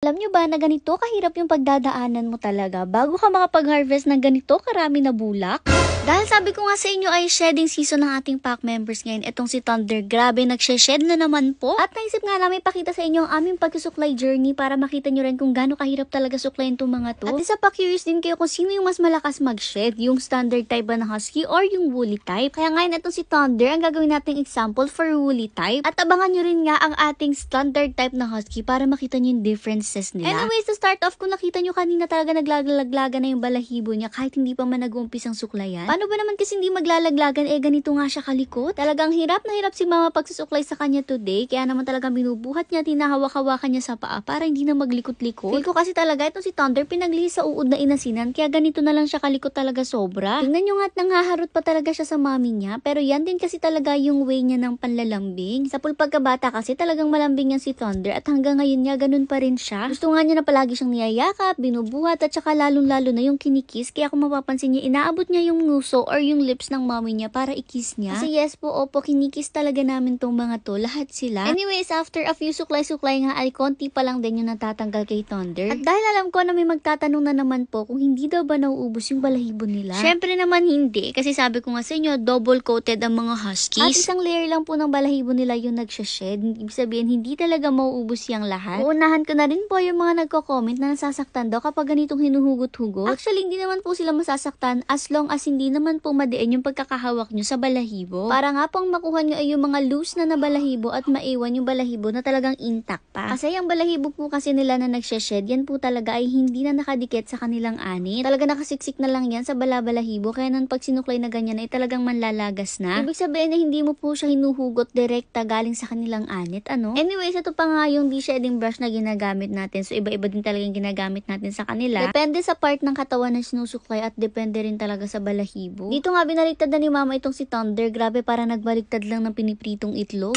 Alam nyo ba na ganito kahirap yung pagdadaanan mo talaga bago ka makapag-harvest ng ganito karami na bulak? Dahil sabi ko nga sa inyo ay shedding season ng ating pack members ngayon. Itong si Thunder, grabe nagshe-shed na naman po. At naisip nga namin pakita sa inyo ang aming pagsusuklay journey para makita nyo rin kung gaano kahirap talaga suklayin itong mga to. At isa pa curious din kayo kung sino yung mas malakas mag-shed, yung standard type ba na husky or yung woolly type. Kaya ngayon itong si Thunder, ang gagawin nating example for woolly type. At abangan nyo rin nga ang ating standard type na husky para makita nyo yung differences nila. Anyways, to start off, kung nakita nyo kanina talaga naglalaglagan na yung balahibo niya kahit hindi pa man nag-uumpisang suklayan. Paano ba naman kasi hindi maglalaglagan? Ganito nga siya kalikot. Talagang hirap na hirap si mama pagsusuklay sa kanya today. Kaya naman talagang binubuhat niya, tinahawak-hawakan niya sa paa para hindi na maglikot-likot. Feel ko kasi talaga itong si Thunder pinaglihis sa uod na inasinan. Kaya ganito na lang siya kalikot talaga sobra. Tingnan nyo nga't nanghaharot pa talaga siya sa mami niya. Pero yan din kasi talaga yung way niya ng panlalambing. Sa pagkabata kasi talagang malambing yan si Thunder. At hanggang ngayon niya ganun pa rin siya. Gusto nga niya na palagi siyang niyayakap, binubuhat at saka lalong-lalo na yung kinikis. Kaya kung mapapansin niya, inaabot niya yung nguso or yung lips ng mommy niya para ikis niya. Kasi yes po, opo, kinikis talaga namin tong mga to, lahat sila. Anyways, after a few suklay-suklay nga ay konti pa lang din yung natatanggal kay Thunder. At dahil alam ko na may magtatanong na naman po kung hindi daw ba nauubos yung balahibo nila. Syempre naman hindi, kasi sabi ko nga sa inyo, double coated ang mga huskies. At isang layer lang po ng balahibo nila yung nagsha-shed. Ibig sabihin, hindi talaga mauubos yung lahat. Uunahan ko na rin po yung mga nagko-comment na nasasaktan daw kapag ganitong hinuhugot-hugot. Actually, hindi naman po sila masasaktan as long as hindi naman po madiin yung pagkakahawak nyo sa balahibo. Para nga pong makuha nyo ay yung mga loose na balahibo at maiwan yung balahibo na talagang intact pa. Kasi yung balahibo po kasi nila na nagshe-shed, yan po talaga ay hindi na nakadikit sa kanilang anit. Talaga nakasiksik na lang yan sa balahibo. Kaya nang pag sinuklay na ganyan ay talagang manlalagas na. Ibig sabihin na hindi mo po siya hinuhugot direkta galing sa kanilang anit, ano? Anyways, ito pa nga yung de-shedding brush na ginagamit natin. So, iba-iba din talaga yung ginagamit natin sa kanila. Depende sa part ng katawan na sinusuklay at depende rin talaga sa balahibo. Dito nga binaliktad na ni mama itong si Thunder. Grabe, para nagbaliktad lang ng pinipritong itlog.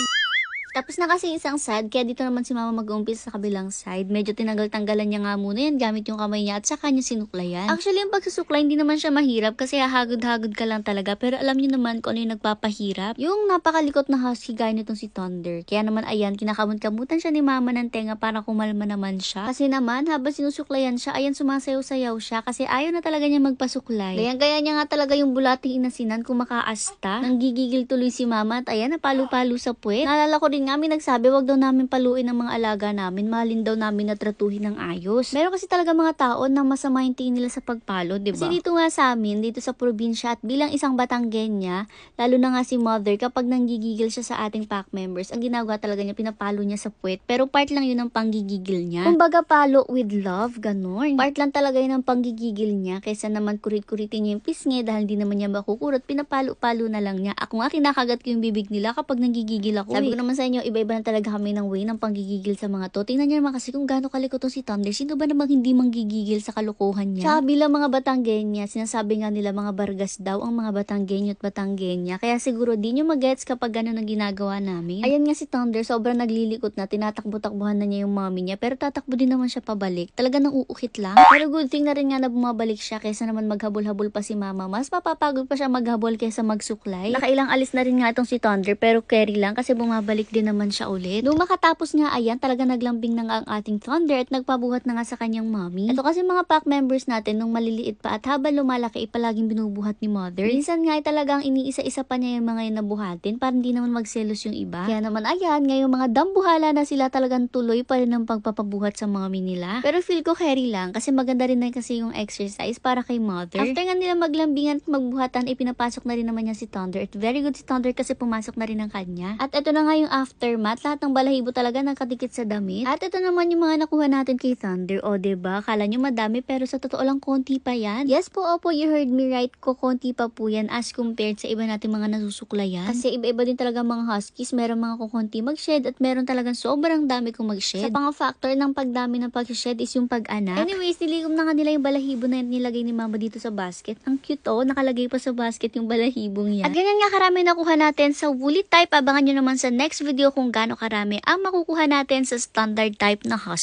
Tapos na kasi isang side, kaya dito naman si mama mag-umpisa sa kabilang side. Medyo tinanggal-tanggalan niya nga muna yan gamit yung kamay niya at saka niya sinuklayan. Actually, yung pagsusuklay hindi naman siya mahirap kasi hahagod-hagod ka lang talaga. Pero alam niyo naman kung ano yung nagpapahirap. Yung napakalikot na husky gaya nitong si Thunder. Kaya naman ayan, kinakamot-kamutan siya ni mama ng tenga para kumalma naman siya. Kasi naman, habang sinusuklayan siya, ayan sumasayaw-sayaw siya kasi ayaw na talaga niya magpasuklay. Kaya niya nga talaga yung bulating inasinan kung makaasta. Nanggigigil tuloy si mama at ayan, napalo-palo sa puwet. Naalala ko rin namin nagsabi, wag daw namin paluin ang mga alaga namin, mahalin daw namin na tratuhin ng ayos. Meron kasi talaga mga tao na masama yung tingin nila sa pagpalo, diba? Kasi dito nga sa amin, dito sa probinsya at bilang isang Batanggenya, lalo na nga si mother, kapag nanggigigil siya sa ating pack members, ang ginagawa talaga niya, pinapalo niya sa puwet. Pero part lang yun ng panggigigil niya. Kumbaga palo with love, ganon. Part lang talaga yun ng panggigigil niya, kaysa naman kurit-kuritin niya yung pisngi dahil di naman niya makukurot, pinapalo-palo na lang niya. Ako nga kinakagat ko yung bibig nila kapag nanggigigil ako. Sabi ko naman sa inyo, iba-iba na talaga kami ng way ng panggigigil sa mga to. Tingnan niyo naman kasi kung gaano kalikot tong si Thunder. Sino ba namang hindi manggigigil sa kalokohan niya? Tsaka bilang mga Batanggenya, sinasabi nga nila mga Bargas daw ang mga Batanggenyo at Batanggenya. Kaya siguro di nyo magets kapag gano'n ang ginagawa namin. Ayan nga si Thunder, sobrang naglilikot na, tinatakbo-takbuhan na niya yung mommy niya. Pero tatakbo din naman siya pabalik. Talaga nang uukit lang. Pero good thing na rin nga na bumabalik siya kaysa naman maghabol-habol pa si mama. Mas mapapagod pa siya maghabol kaysa magsuklay. Nakailang alis na rin nga itong si Thunder pero carry lang kasi bumabalik din naman siya ulit. Nung makatapos nga ayan, talaga naglambing na nga ang ating Thunder at nagpabuhat na nga sa kanyang mommy. Ito kasi mga pack members natin nung maliliit pa at habang lumalaki palaging binubuhat ni mother. Minsan nga ay talagang iniisa-isa pa niya yung mga yung nabuhatin para hindi naman magselos yung iba. Kaya naman ayan, ngayong mga dambuhala na sila talagang tuloy pa rin ang pagpapabuhat sa mommy nila. Pero feel ko carry lang kasi maganda rin na kasi yung exercise para kay mother. After nga nila maglambingan at magbuhatan, ipinapasok na rin naman niya si Thunder. At very good si Thunder kasi pumasok na rin ang kanya. At ito na nga yung aftermath. Lahat ng balahibo talaga nakadikit sa damit. At ito naman yung mga nakuha natin kay Thunder. O diba? Kala nyo madami pero sa totoo lang konti pa yan. Yes po, opo, you heard me right. Konti pa po yan as compared sa iba natin mga nasusuklayan. Kasi iba-iba din talaga mga huskies. Meron mga kukunti mag-shed at meron talagang sobrang dami kong mag-shed. Sa pang-factor ng pagdami ng pag-shed is yung pag-anak. Anyways, niligom na nga nila yung balahibo na nilagay ni mama dito sa basket. Ang cute oh, nakalagay pa sa basket yung balahibong yan. At ganyan nga karami nakuha natin sa woolly type. Abangan nyo naman sa next video kung gaano karami ang makukuha natin sa standard type na husky.